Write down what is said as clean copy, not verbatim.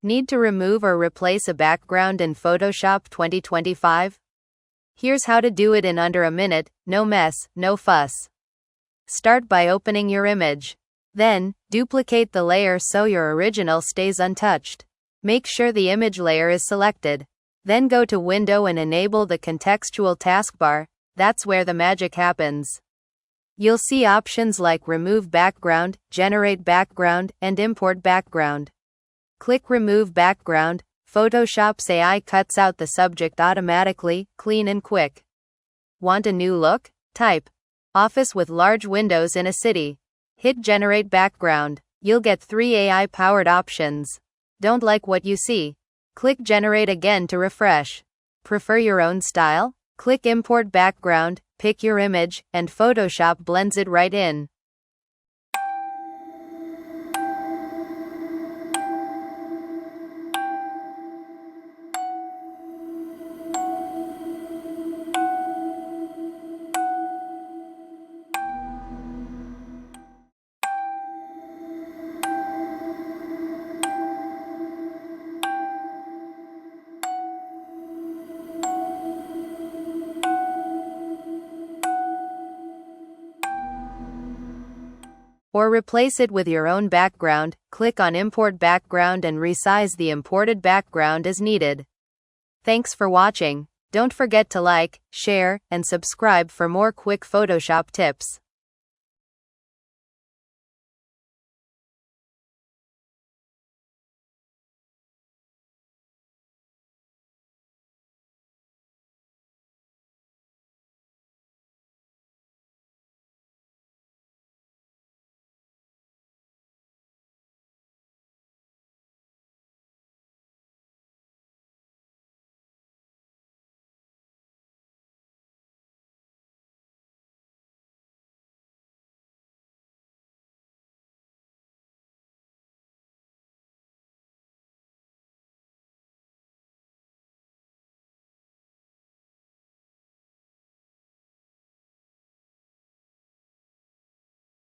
Need to remove or replace a background in Photoshop 2025? Here's how to do it in under a minute, no mess, no fuss. Start by opening your image. Then, duplicate the layer so your original stays untouched. Make sure the image layer is selected. Then go to Window and enable the Contextual Task Bar. That's where the magic happens. You'll see options like Remove Background, Generate Background, and Import Background. Click Remove Background. Photoshop's AI cuts out the subject automatically, clean and quick. Want a new look? Type office with large windows in a city. Hit Generate Background. You'll get 3 AI-powered options. Don't like what you see? Click Generate again to refresh. Prefer your own style? Click Import Background, pick your image, and Photoshop blends it right in. Or replace it with your own background. Click on Import Background and resize the imported background as needed. Thanks for watching. Don't forget to like, share, and subscribe for more quick Photoshop tips.